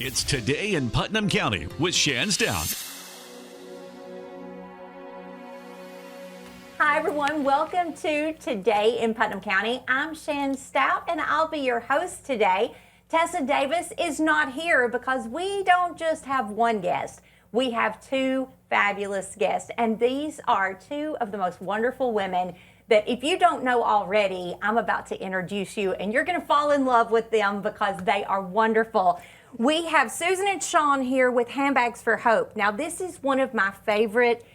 It's Today in Putnam County with Shan Stout. Hi everyone, welcome to Today in Putnam County. I'm Shan Stout and I'll be your host today. Tessa Davis is not here because we don't just have one guest. We have two fabulous guests, and these are two of the most wonderful women that if you don't know already, I'm about to introduce you and you're going to fall in love with them because they are wonderful. We have Susan and Shawn here with Handbags for Hope. Now, this is one of my favorite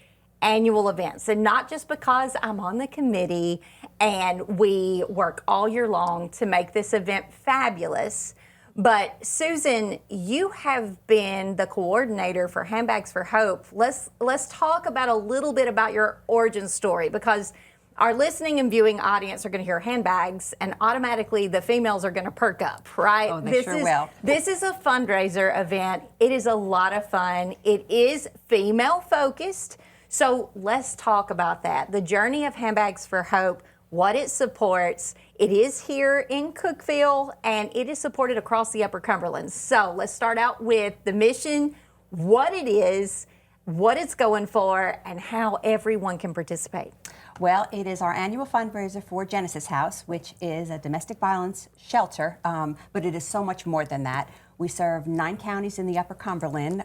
annual events, and not just because I'm on the committee and we work all year long to make this event fabulous, but Susan, you have been the coordinator for Handbags for Hope. Let's talk about a little bit about your origin story, because our listening and viewing audience are going to hear handbags, and automatically the females are going to perk up, right? Oh, they sure will. This is a fundraiser event. It is a lot of fun. It is female focused. So let's talk about that. The journey of Handbags for Hope, what it supports. It is here in Cookeville, and it is supported across the Upper Cumberland. So let's start out with the mission, what it is, what it's going for, and how everyone can participate. Well, it is our annual fundraiser for Genesis House, which is a domestic violence shelter, but it is so much more than that. We serve 9 counties in the Upper Cumberland.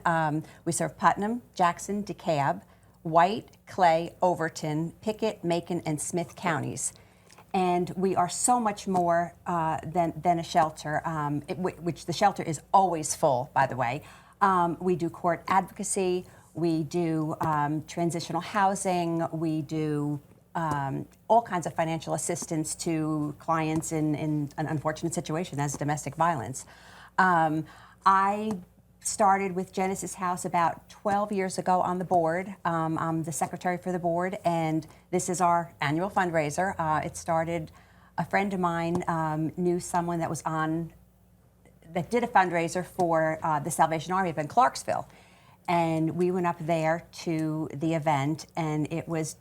We serve Putnam, Jackson, DeKalb, White, Clay, Overton, Pickett, Macon, and Smith counties. And we are so much more than a shelter, which the shelter is always full, by the way. We do court advocacy, we do transitional housing, we do all kinds of financial assistance to clients in an unfortunate situation as domestic violence. I started with Genesis House about 12 years ago on the board. I'm the secretary for the board, and this is our annual fundraiser. It started, a friend of mine knew someone that did a fundraiser for the Salvation Army up in Clarksville. And we went up there to the event, and it was,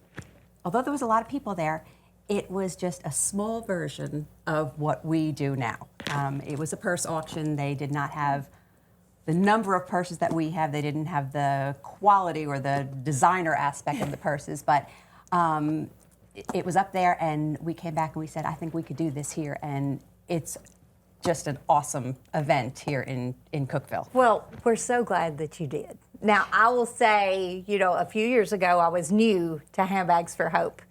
although there was a lot of people there, it was just a small version of what we do now. It was a purse auction. They did not have the number of purses that we have. They didn't have the quality or the designer aspect of the purses, but it was up there, and we came back and we said, I think we could do this here, and it's just an awesome event here in Cookeville. Well, we're so glad that you did. Now, I will say, a few years ago, I was new to Handbags for Hope.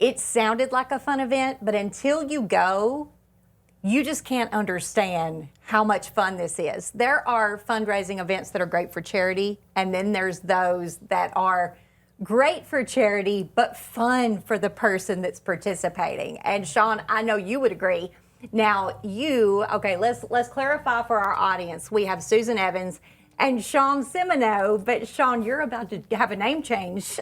It sounded like a fun event, but until you go, you just can't understand how much fun this is. There are fundraising events that are great for charity, and then there's those that are great for charity, but fun for the person that's participating. And Shawn, I know you would agree. Now, let's clarify for our audience. We have Susan Evans and Shawn Semino, but Shawn, you're about to have a name change.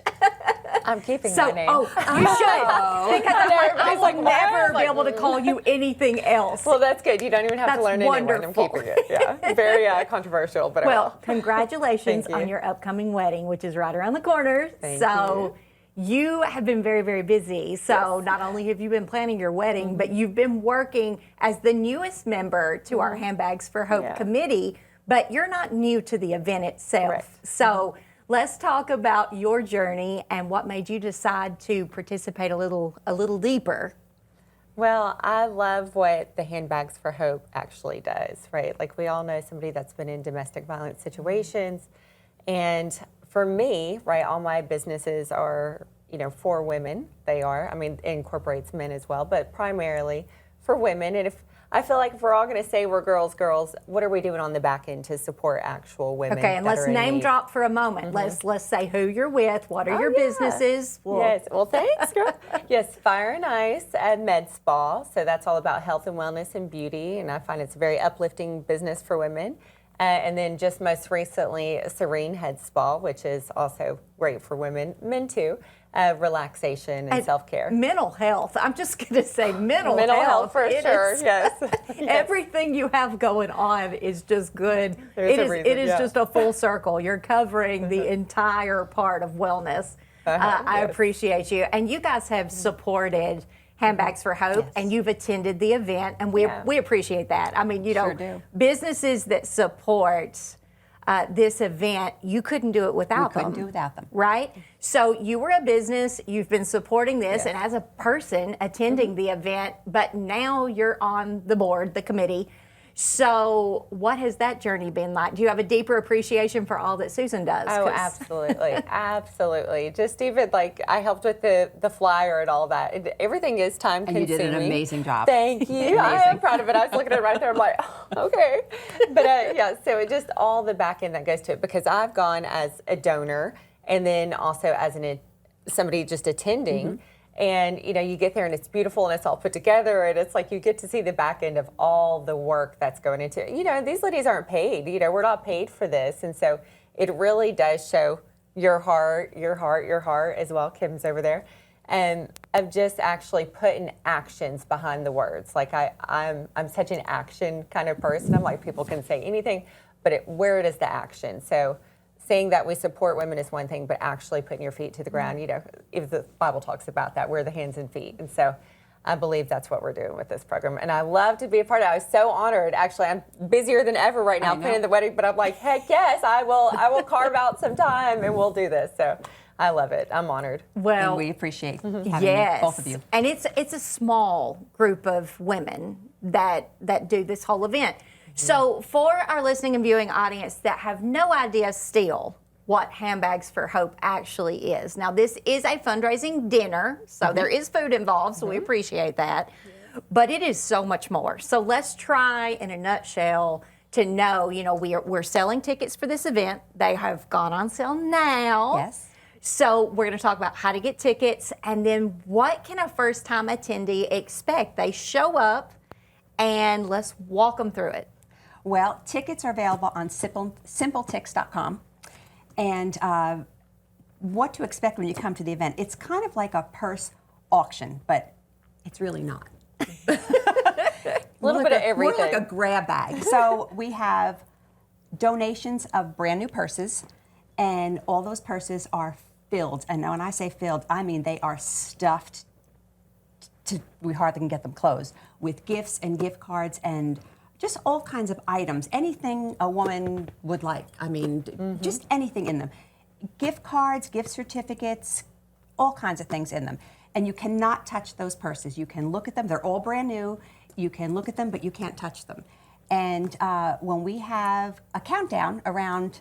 I'm keeping my name. Oh, you should. Because I will never be able to call you anything else. Well, that's good. You don't even have to learn wonderful. anymore. I'm keeping it. Yeah, very controversial, but well, congratulations on your upcoming wedding, which is right around the corner. Thank you. You have been very, very busy. So not only have you been planning your wedding, but you've been working as the newest member to our Handbags for Hope committee, but you're not new to the event itself. Right. So let's talk about your journey and what made you decide to participate a little deeper. Well, I love what the Handbags for Hope actually does, right? Like, we all know somebody that's been in domestic violence situations, and for me, right, all my businesses are, for women. They are. I mean, it incorporates men as well, but primarily for women. And I feel like if we're all going to say we're girls, what are we doing on the back end to support actual women? Okay, and let's name drop for a moment. Let's say who you're with. What are your businesses? Yes. Well, thanks, girl. Yes, Fire and Ice and Med Spa. So that's all about health and wellness and beauty, and I find it's a very uplifting business for women. And then just most recently, Serene Head Spa, which is also great for women, men too, relaxation and self-care. Mental health. I'm just going to say mental health for sure, yes. Everything you have going on is just good. It is just a full circle. You're covering the entire part of wellness. I appreciate you. And you guys have supported Handbags for Hope, Yes. and you've attended the event, and we appreciate that. I mean, you know, Sure do. businesses that support this event, you couldn't do it without them. Couldn't do without them. Right? So you were a business, you've been supporting this, and as a person attending the event, but now you're on the board, the committee. So what has that journey been like? Do you have a deeper appreciation for all that Susan does? Oh, absolutely. Absolutely. Just even like I helped with the flyer and all that. Everything is time And you consuming. did an amazing job. Thank you. I am proud of it. I was looking at it right there. I'm like, oh, okay. But yeah, so it just all the back end that goes to it, because I've gone as a donor and then also as somebody just attending. And you know, you get there and it's beautiful and it's all put together, and it's like you get to see the back end of all the work that's going into it. You know, these ladies aren't paid. You know, we're not paid for this, and so it really does show your heart, as well. Kim's over there, and of just actually putting actions behind the words. Like I'm such an action kind of person. I'm like, people can say anything, but where does the action? So saying that we support women is one thing, but actually putting your feet to the ground, you know, if the Bible talks about that, we're the hands and feet. And so I believe that's what we're doing with this program. And I love to be a part of it. I was so honored. Actually, I'm busier than ever right now planning the wedding, but I'm like, heck yes, I will carve out some time and we'll do this. So I love it. I'm honored. Well, And we appreciate having yes, both of you. And it's a small group of women that do this whole event. So for our listening and viewing audience that have no idea still what Handbags for Hope actually is. Now, this is a fundraising dinner, so there is food involved, so we appreciate that. But it is so much more. So let's try in a nutshell to know, you know, we're selling tickets for this event. They have gone on sale now. Yes. So we're going to talk about how to get tickets, and then what can a first-time attendee expect? They show up, and let's walk them through it. Well, tickets are available on simpletix.com. And what to expect when you come to the event. It's kind of like a purse auction, but it's really not. A little bit of everything. More like a grab bag. So we have donations of brand new purses, and all those purses are filled. And when I say filled, I mean they are stuffed we hardly can get them closed, with gifts and gift cards and just all kinds of items, anything a woman would like. I mean, just anything in them. Gift cards, gift certificates, all kinds of things in them. And you cannot touch those purses. You can look at them, they're all brand new. You can look at them, but you can't touch them. And when we have a countdown around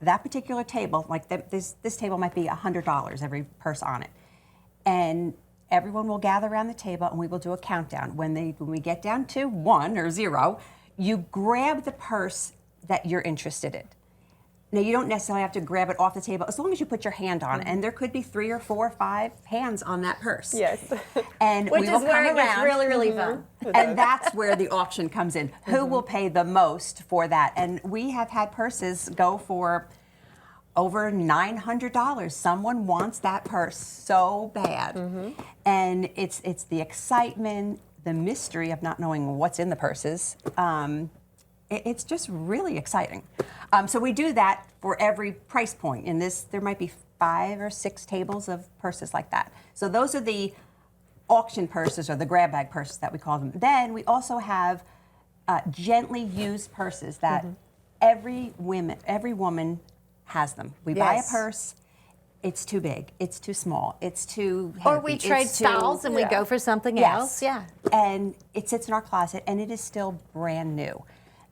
that particular table, like this table might be $100, every purse on it. And everyone will gather around the table and we will do a countdown. When we get down to 1 or 0, you grab the purse that you're interested in. Now, you don't necessarily have to grab it off the table as long as you put your hand on it. And there could be 3 or 4 or 5 hands on that purse. Yes. And Which we is will where come it gets around. really, really fun. And that's where the auction comes in. Who will pay the most for that? And we have had purses go for over $900. Someone wants that purse so bad. And it's the excitement, the mystery of not knowing what's in the purses. It's just really exciting. So we do that for every price point. In this, there might be 5 or 6 tables of purses like that. So those are the auction purses, or the grab bag purses that we call them. Then we also have gently used purses that every woman has them. We buy a purse. It's too big, it's too small, it's too heavy. Or we trade styles and we go for something else. Yeah. And it sits in our closet and it is still brand new.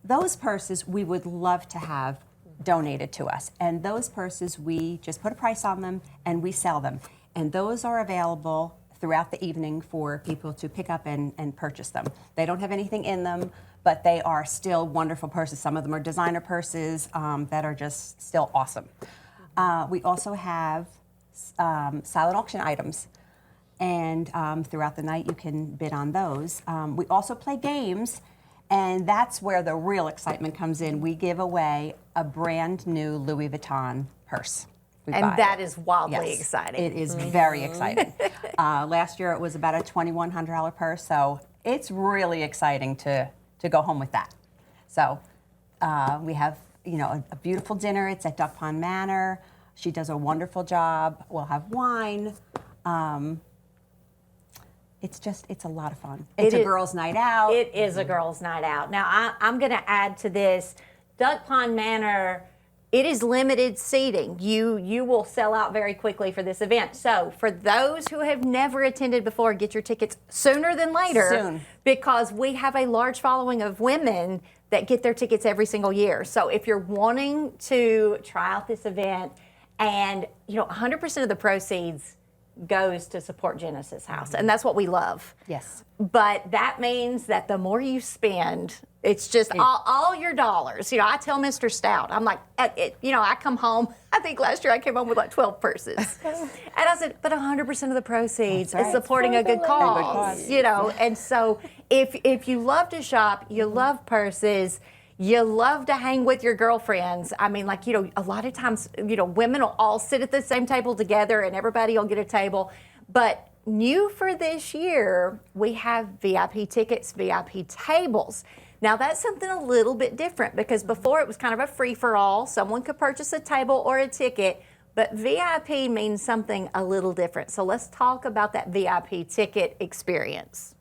Those purses we would love to have donated to us. And those purses, we just put a price on them and we sell them. And those are available throughout the evening for people to pick up and purchase them. They don't have anything in them, but they are still wonderful purses. Some of them are designer purses that are just still awesome. We also have silent auction items, and throughout the night you can bid on those. We also play games, and that's where the real excitement comes in. We give away a brand new Louis Vuitton purse. And that is wildly exciting. It is very exciting. Last year it was about a $2,100 purse, so it's really exciting to go home with that. So we have a beautiful dinner. It's at Duck Pond Manor. She does a wonderful job. We'll have wine. it's a lot of fun. It's a girls' night out. It is a girls' night out. Now, I'm going to add to this, Duck Pond Manor, it is limited seating. You will sell out very quickly for this event. So for those who have never attended before, get your tickets sooner than later. Soon. Because we have a large following of women that get their tickets every single year. So if you're wanting to try out this event, and 100% of the proceeds goes to support Genesis House, and that's what we love. Yes. But that means that the more you spend, it's just all your dollars. I tell Mr. Stout, I'm like, I come home, I think last year I came home with like 12 purses. And I said, but 100% of the proceeds is supporting a good cause. And so if you love to shop, you love purses, you love to hang with your girlfriends. I mean, a lot of times, women will all sit at the same table together and everybody will get a table. But new for this year, we have VIP tickets, VIP tables. Now, that's something a little bit different because before it was kind of a free-for-all. Someone could purchase a table or a ticket, but VIP means something a little different. So let's talk about that VIP ticket experience.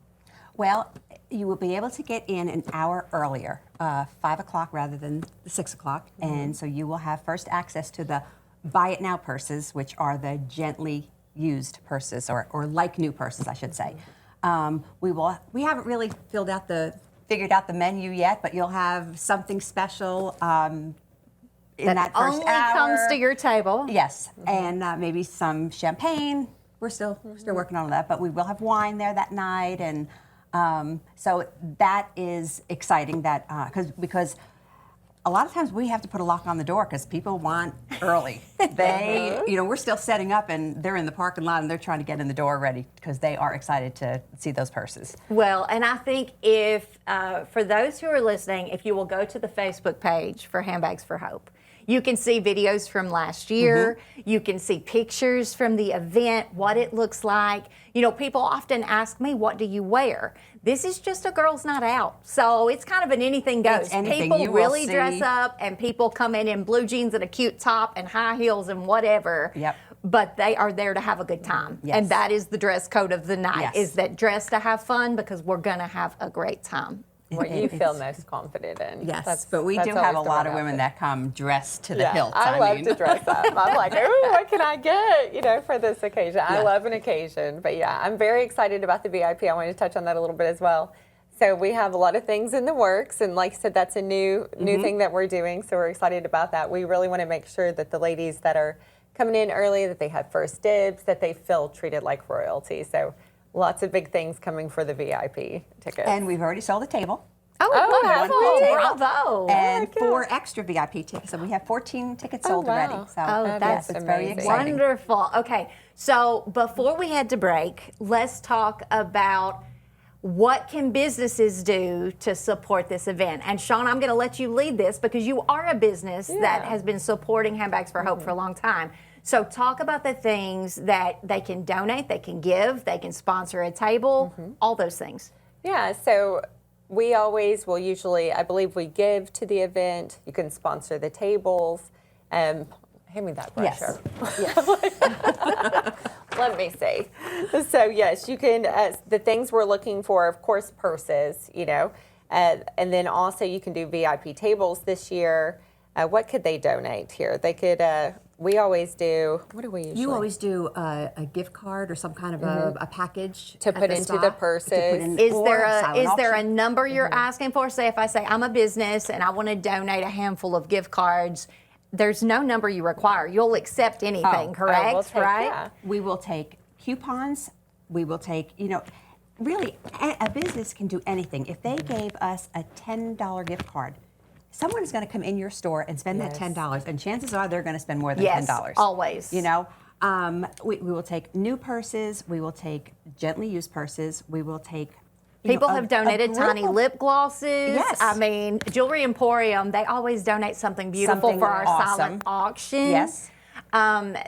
Well, you will be able to get in an hour earlier, 5 o'clock rather than 6 o'clock. And so you will have first access to the Buy It Now purses, which are the gently used purses, or like new purses, I should say. We haven't really figured out the menu yet, but you'll have something special in that first only hour. Comes to your table. Yes, and maybe some champagne. We're still working on that, but we will have wine there that night, and so that is exciting. That because a lot of times we have to put a lock on the door because people want early. We're still setting up and they're in the parking lot and they're trying to get in the door ready because they are excited to see those purses. Well, and I think if, for those who are listening, if you will go to the Facebook page for Handbags for Hope, you can see videos from last year. You can see pictures from the event, what it looks like. People often ask me, what do you wear? This is just a girls' night out. So it's kind of an anything goes. People really dress up and people come in blue jeans and a cute top and high heels and whatever. Yep. But they are there to have a good time. Yes. And that is the dress code of the night, Yes. is that dress to have fun because we're going to have a great time. What you feel most confident in. Yes, but we do have a lot of women that come dressed to the hilt. I love to dress up. I'm like, ooh, what can I get, for this occasion? I love an occasion. But yeah, I'm very excited about the VIP. I wanted to touch on that a little bit as well. So we have a lot of things in the works, and like I said, that's a new thing that we're doing, so we're excited about that. We really want to make sure that the ladies that are coming in early, that they have first dibs, that they feel treated like royalty. So lots of big things coming for the VIP tickets. And we've already sold a table. Bravo. And 4 extra VIP tickets. So we have 14 tickets sold already. So that's it's very amazing. exciting. Wonderful. Okay, so before we head to break, let's talk about what can businesses do to support this event. And Shawn, I'm going to let you lead this because you are a business that has been supporting Handbags for Hope for a long time. So talk about the things that they can donate, they can give, they can sponsor a table, all those things. Yeah, so we always will usually, I believe we give to the event. You can sponsor the tables. Hand me that brochure. Yes. Let me see. So yes, you can, the things we're looking for, of course, purses, and then also you can do VIP tables this year. What could they donate here? They could, we always do, what do we usually? You always do a gift card or some kind of a package to put into the purses. Is there a number you're asking for? Say if I say I'm a business and I want to donate a handful of gift cards, there's no number you require. You'll accept anything, correct? We'll take, right? Yeah. We will take coupons. We will take, really, a business can do anything. If they gave us a $10 gift card, someone is going to come in your store and spend that $10, and chances are they're going to spend more than $10. Always. We will take new purses. We will take gently used purses. We will take. People have donated tiny lip glosses. Yes. I mean, Jewelry Emporium, they always donate something beautiful for our silent auction. Yes.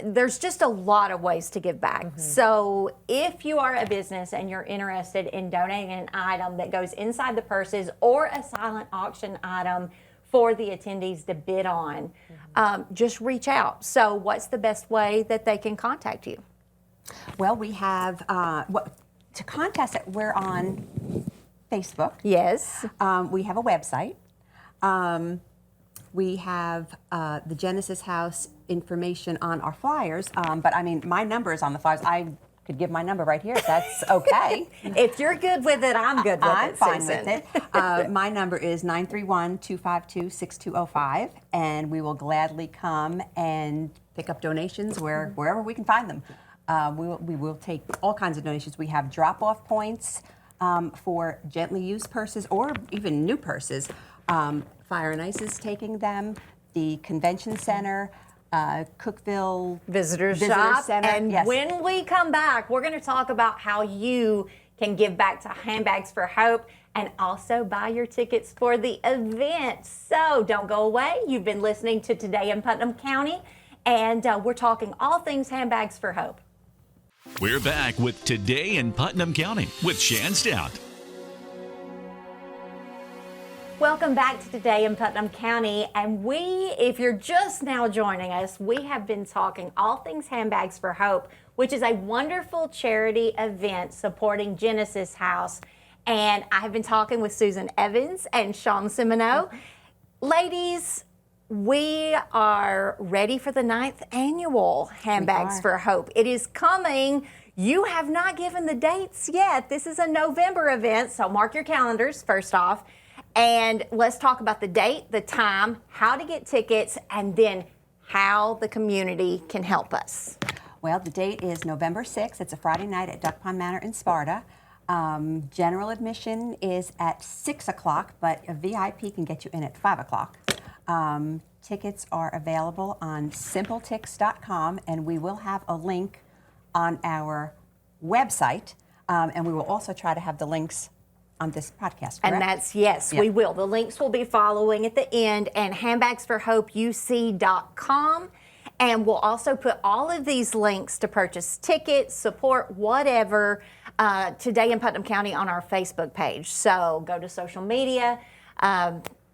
There's just a lot of ways to give back. So if you are a business and you're interested in donating an item that goes inside the purses or a silent auction item for the attendees to bid on, just reach out. So what's the best way that they can contact you? Well, we have to contest it, we're on Facebook. Yes. We have a website. We have the Genesis House information on our flyers, but I mean, my number is on the flyers. I could give my number right here if that's okay. If you're good with it, I'm good with I'm it, fine Susan. with it. My number is 931-252-6205, and we will gladly come and pick up donations wherever we can find them. We will take all kinds of donations. We have drop-off points for gently used purses or even new purses. Fire and Ice is taking them. The Convention Center, Cookville Visitor Shop. Center. And yes. when we come back, we're going to talk about how you can give back to Handbags for Hope and also buy your tickets for the event. So don't go away. You've been listening to Today in Putnam County, and we're talking all things Handbags for Hope. We're back with Today in Putnam County with Shan Stout. Welcome back to Today in Putnam County, and if you're just now joining us, we have been talking all things Handbags for Hope, which is a wonderful charity event supporting Genesis House. And I have been talking with Susan Evans and Shawn Simoneau. Ladies, we are ready for the 9th annual Handbags for Hope. It is coming. You have not given the dates yet. This is a November event, so mark your calendars first off. And let's talk about the date, the time, how to get tickets, and then how the community can help us. Well, the date is November 6th. It's a Friday night at Duck Pond Manor in Sparta. General admission is at 6 o'clock, but a VIP can get you in at 5 o'clock. Tickets are available on simpletix.com, and we will have a link on our website, and we will also try to have the links on this podcast, correct? And that's, yes, Yeah. we will. The links will be following at the end, and handbagsforhopeuc.com. And we'll also put all of these links to purchase tickets, support, whatever, Today in Putnam County on our Facebook page. So go to social media,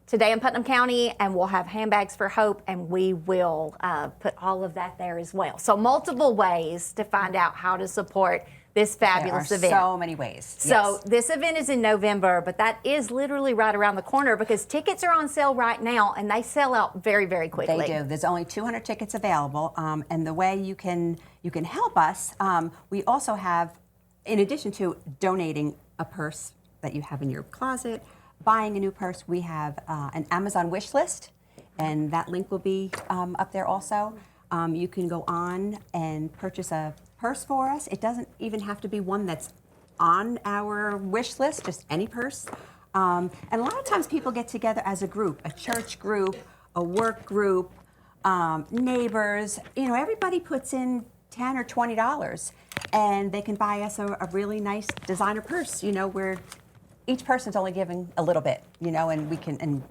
Today in Putnam County, and we'll have Handbags for Hope, and we will put all of that there as well. So multiple ways to find out how to support this fabulous there are event. so many ways. So Yes. this event is in November, but that is literally right around the corner because tickets are on sale right now, and they sell out very, very quickly. They do. There's only 200 tickets available, and the way you can help us, we also have, in addition to donating a purse that you have in your closet, buying a new purse, we have an Amazon wish list, and that link will be up there also. You can go on and purchase a purse for us. It doesn't even have to be one that's on our wish list, just any purse. And a lot of times people get together as a group, a church group, a work group, neighbors. You know, everybody puts in $10 or $20, and they can buy us a really nice designer purse. You know, where each person's only giving a little bit, you know, and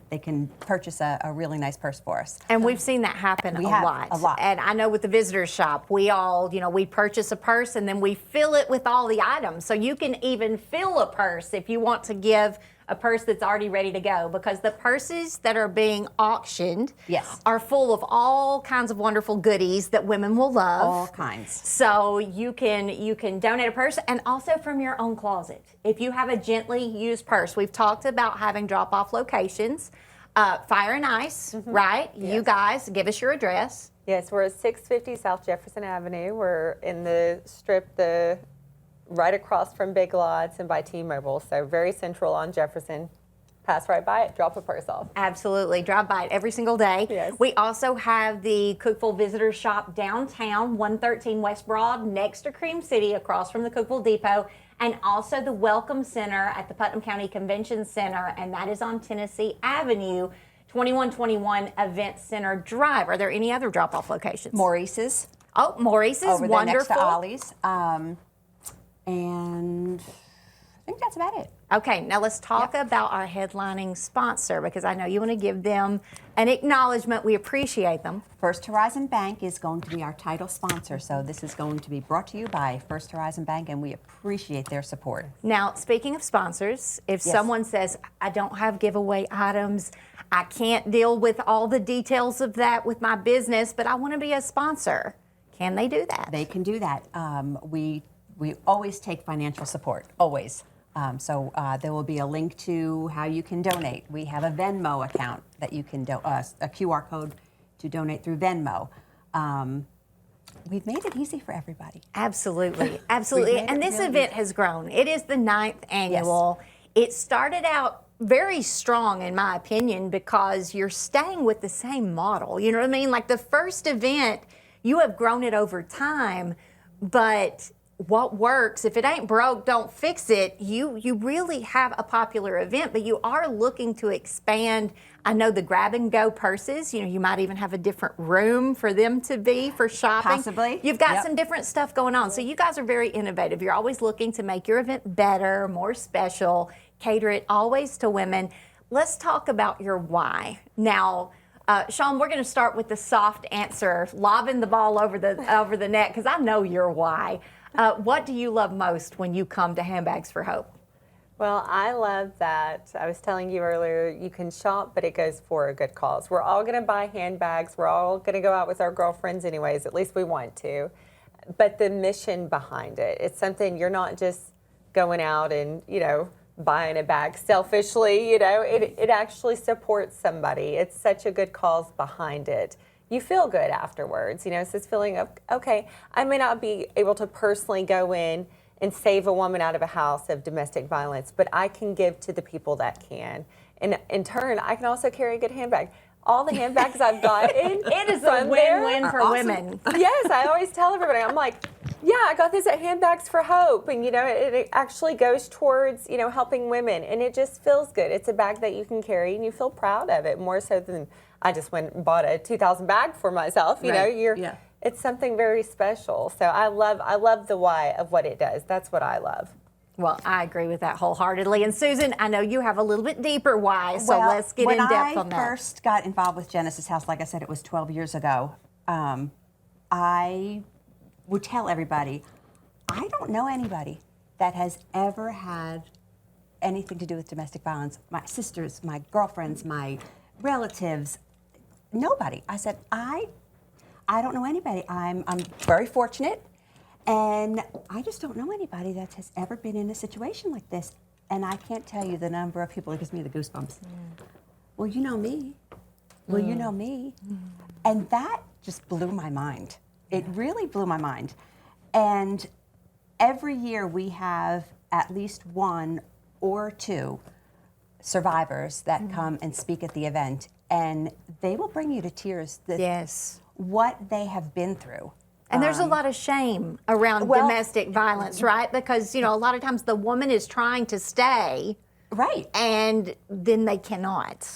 they can purchase a really nice purse for us. And we've seen that happen We a have, lot. a lot. And I know with the visitor shop, we all, we purchase a purse and then we fill it with all the items. So you can even fill a purse if you want to give a purse that's already ready to go, because the purses that are being auctioned Yes. are full of all kinds of wonderful goodies that women will love. All kinds. So you can donate a purse, and also from your own closet. If you have a gently used purse, we've talked about having drop-off locations. Fire and Ice, right? Yes. You guys, give us your address. Yes, we're at 650 South Jefferson Avenue. We're in the strip, right across from Big Lots and by T-Mobile, so very central on Jefferson. Pass right by it, drop a purse off. Absolutely. Drive by it every single day. Yes. We also have the Cookville Visitor Shop downtown, 113 West Broad, next to Cream City, across from the Cookville Depot, and also the Welcome Center at the Putnam County Convention Center, and that is on Tennessee Avenue, 2121 Event Center Drive. Are there any other drop-off locations? Maurice's. Oh, Maurice's, Over there next wonderful. to Ollie's. And I think that's about it. Okay, now let's talk about our headlining sponsor, because I know you want to give them an acknowledgement. We appreciate them. First Horizon Bank is going to be our title sponsor, so this is going to be brought to you by First Horizon Bank, and we appreciate their support. Now, speaking of sponsors, if Yes. someone says, I don't have giveaway items, I can't deal with all the details of that with my business, but I want to be a sponsor, can they do that? They can do that. we always take financial support, always. So there will be a link to how you can donate. We have a Venmo account that you can, a QR code to donate through Venmo. We've made it easy for everybody. Absolutely, absolutely. And this event has grown. It is the 9th annual. Yes. It started out very strong, in my opinion, because you're staying with the same model. You know what I mean? Like the first event, you have grown it over time, but what works, if it ain't broke, don't fix it. You really have a popular event, but you are looking to expand. I know the grab and go purses, you might even have a different room for them to be for shopping. Possibly. You've got some different stuff going on. So you guys are very innovative. You're always looking to make your event better, more special, cater it always to women. Let's talk about your why. Now, Shawn, we're going to start with the soft answer, lobbing the ball over the net, because I know your why. What do you love most when you come to Handbags for Hope? Well, I love that. I was telling you earlier, you can shop, but it goes for a good cause. We're all going to buy handbags. We're all going to go out with our girlfriends anyways, at least we want to. But the mission behind it, it's something you're not just going out and, buying a bag selfishly, it actually supports somebody. It's such a good cause behind it. You feel good afterwards, it's this feeling of, okay, I may not be able to personally go in and save a woman out of a house of domestic violence, but I can give to the people that can. And in turn, I can also carry a good handbag. All the handbags I've gotten, it is a win-win for women. Yes, I always tell everybody, I'm like, yeah, I got this at Handbags for Hope, and it actually goes towards helping women, and it just feels good. It's a bag that you can carry, and you feel proud of it more so than I just went and bought a 2,000 bag for myself. It's something very special. So I love the why of what it does. That's what I love. Well, I agree with that wholeheartedly. And Susan, I know you have a little bit deeper why, so let's get in depth on that. When I first got involved with Genesis House, like I said, it was 12 years ago, I would tell everybody, I don't know anybody that has ever had anything to do with domestic violence. My sisters, my girlfriends, my relatives, nobody. I said, I don't know anybody. I'm very fortunate. And I just don't know anybody that has ever been in a situation like this. And I can't tell you the number of people, it gives me the goosebumps. Well, you know me. Well, you know me. And that just blew my mind. It really blew my mind. And every year we have at least one or two survivors that come and speak at the event. And they will bring you to tears. What they have been through. And there's a lot of shame around domestic violence, right? Because, a lot of times the woman is trying to stay. Right. And then they cannot.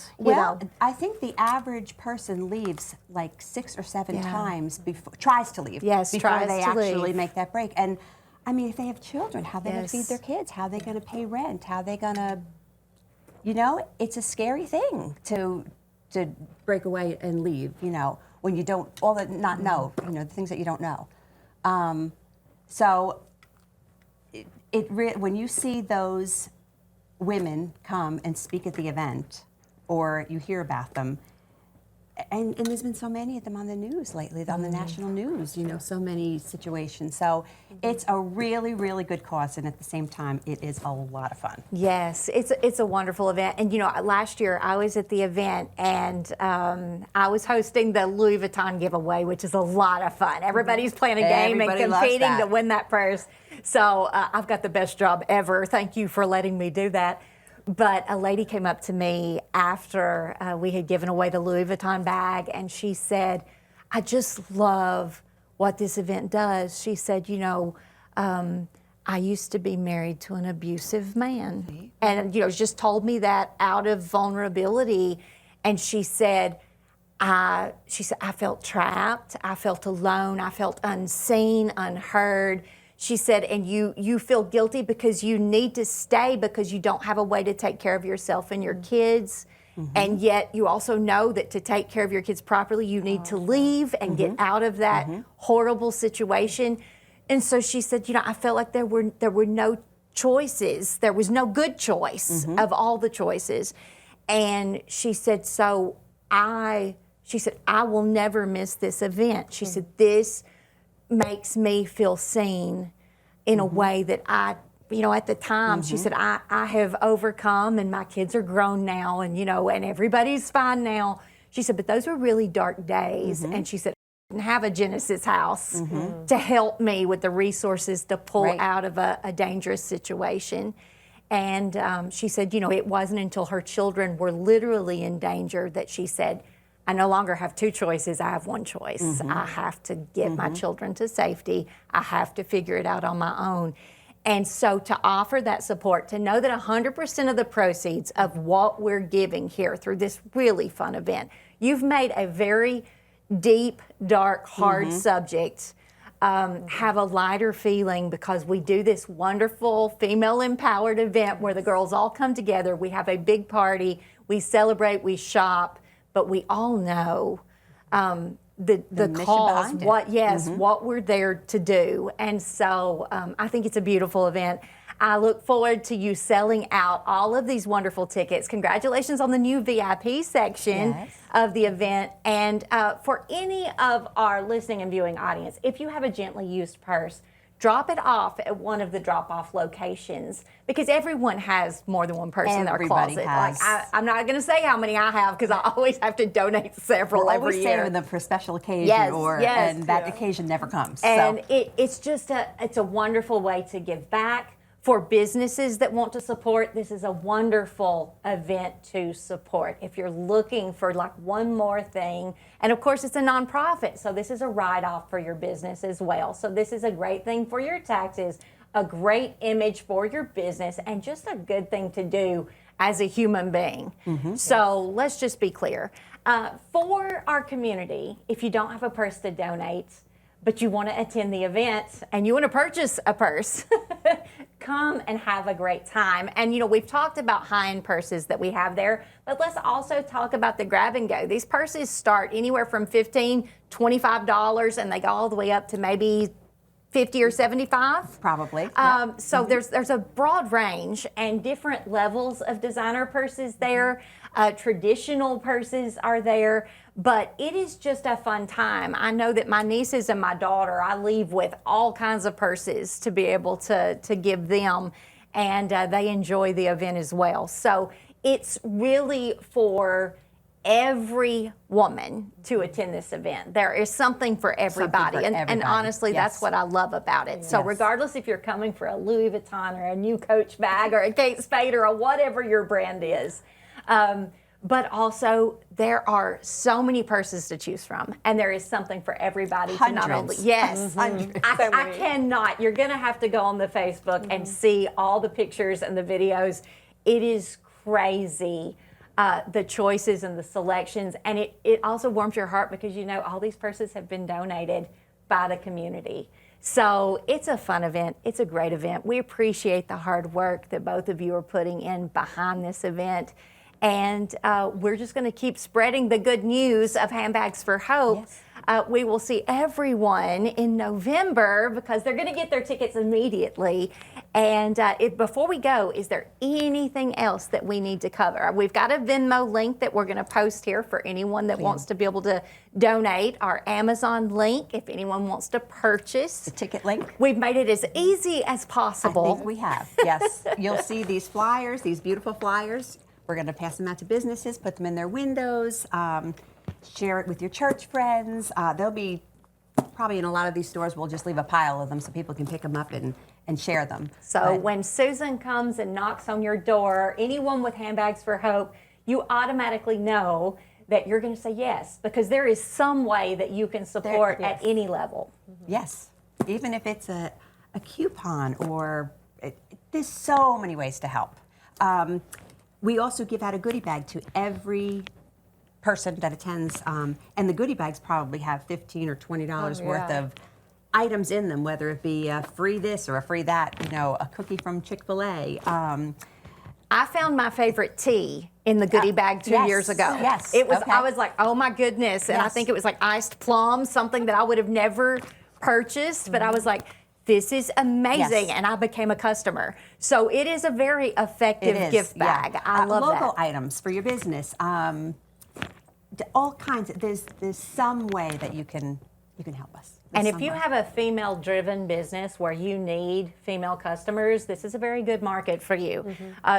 I think the average person leaves like 6 or 7 times before, tries to leave. Yes, before tries they to actually leave. make that break. And I mean, if they have children, how are they going to feed their kids? How are they going to pay rent? How are they going to, it's a scary thing to break away and leave, when you don't, not know, the things that you don't know. So when you see those women come and speak at the event, or you hear about them, and there's been so many of them on the news lately, on the national news, so many situations. So it's a really, really good cause, and at the same time, it is a lot of fun. Yes, it's a wonderful event. And last year I was at the event, and I was hosting the Louis Vuitton giveaway, which is a lot of fun. Everybody's playing a game and competing to win that purse. So I've got the best job ever. Thank you for letting me do that. But a lady came up to me after we had given away the Louis Vuitton bag, and she said, I just love what this event does. She said, I used to be married to an abusive man. And, just told me that out of vulnerability. And she said, I felt trapped, I felt alone, I felt unseen, unheard. She said, and you feel guilty because you need to stay because you don't have a way to take care of yourself and your kids. And yet you also know that to take care of your kids properly, you need to leave and get out of that horrible situation. And so she said, I felt like there were no choices. There was no good choice of all the choices. And she said, I will never miss this event. She said, this makes me feel seen. in a way that at the time, she said, I have overcome and my kids are grown now and, and everybody's fine now. She said, but those were really dark days. And she said, I didn't have a Genesis house to help me with the resources to pull out of a dangerous situation. And she said, it wasn't until her children were literally in danger that she said, I no longer have two choices, I have one choice. I have to get my children to safety. I have to figure it out on my own. And so to offer that support, to know that 100% of the proceeds of what we're giving here through this really fun event, you've made a very deep, dark, hard subject have a lighter feeling, because we do this wonderful female-empowered event where the girls all come together. We have a big party, we celebrate, we shop, but we all know the cause, what we're there to do. And so I think it's a beautiful event. I look forward to you selling out all of these wonderful tickets. Congratulations on the new VIP section of the event. And for any of our listening and viewing audience, if you have a gently used purse, drop it off at one of the drop-off locations, because everyone has more than one purse in their closet. Has. I'm not going to say how many I have, because I always have to donate several every year. We're always saving them for a special occasion, and that occasion never comes. And it's just a wonderful way to give back. For businesses that want to support, this is a wonderful event to support. If you're looking for like one more thing, and of course it's a nonprofit, so this is a write-off for your business as well. So this is a great thing for your taxes, a great image for your business, and just a good thing to do as a human being. So let's just be clear. For our community, if you don't have a purse to donate, but you want to attend the event and you want to purchase a purse, come and have a great time. And we've talked about high-end purses that we have there, but let's also talk about the grab and go. These purses start anywhere from $15, $25, and they go all the way up to maybe $50 or $75. Probably. So there's a broad range and different levels of designer purses there. Traditional purses are there, but it is just a fun time. I know that my nieces and my daughter, I leave with all kinds of purses to be able to give them, and they enjoy the event as well. So it's really for every woman to attend this event. There is something for everybody. And honestly, that's what I love about it. So regardless if you're coming for a Louis Vuitton or a new Coach bag or a Kate Spade or whatever your brand is, but also there are so many purses to choose from, and there is something for everybody. Hundreds. To not only I cannot. You're going to have to go on the Facebook and see all the pictures and the videos. It is crazy. The choices and the selections, and it also warms your heart, because all these purses have been donated by the community. So it's a fun event. It's a great event. We appreciate the hard work that both of you are putting in behind this event. And we're just going to keep spreading the good news of Handbags for Hope. We will see everyone in November, because they're going to get their tickets immediately. And before we go, is there anything else that we need to cover? We've got a Venmo link that we're going to post here for anyone that wants to be able to donate. Our Amazon link, if anyone wants to purchase. The ticket link. We've made it as easy as possible. I think we have, yes. You'll see these flyers, these beautiful flyers. We're going to pass them out to businesses, put them in their windows, share it with your church friends. They'll be probably in a lot of these stores. We'll just leave a pile of them so people can pick them up and share them. So when Susan comes and knocks on your door, anyone with Handbags for Hope, you automatically know that you're going to say yes, because there is some way that you can support at any level. Yes, even if it's a coupon or there's so many ways to help. We also give out a goodie bag to every person that attends, and the goodie bags probably have $15 or $20 worth of items in them, whether it be a free this or a free that, a cookie from Chick-fil-A. I found my favorite tea in the goodie bag 2 years ago. Yes. It was. I was like, oh my goodness, and I think it was like iced plum, something that I would have never purchased, but I was like, this is amazing, and I became a customer. So it is a very effective gift bag. I love that. Logo items for your business. All kinds. There's some way that you can you can help us. And if you have a female-driven business where you need female customers, this is a very good market for you.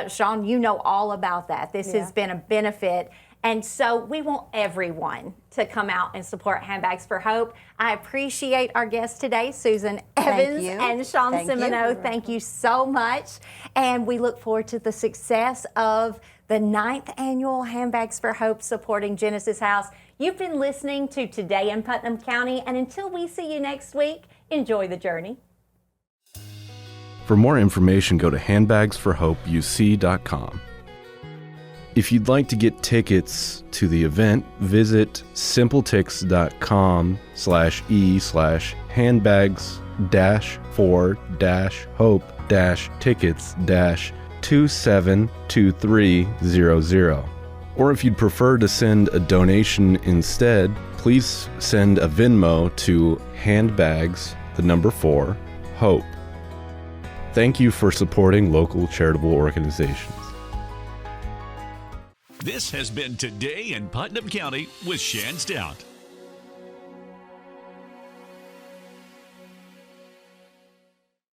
Shawn, you know all about that. This has been a benefit. And so we want everyone to come out and support Handbags for Hope. I appreciate our guests today, Susan Evans and Shawn Simoneau. Thank you so much. And we look forward to the success of the 9th annual Handbags for Hope supporting Genesis House. You've been listening to Today in Putnam County, and until we see you next week, enjoy the journey. For more information, go to handbagsforhopeuc.com. If you'd like to get tickets to the event, visit simpletix.com/e/handbags-for-tickets-272300. Or if you'd prefer to send a donation instead, please send a Venmo to handbags, the number 4, hope. Thank you for supporting local charitable organizations. This has been Today in Putnam County with Shan Stout.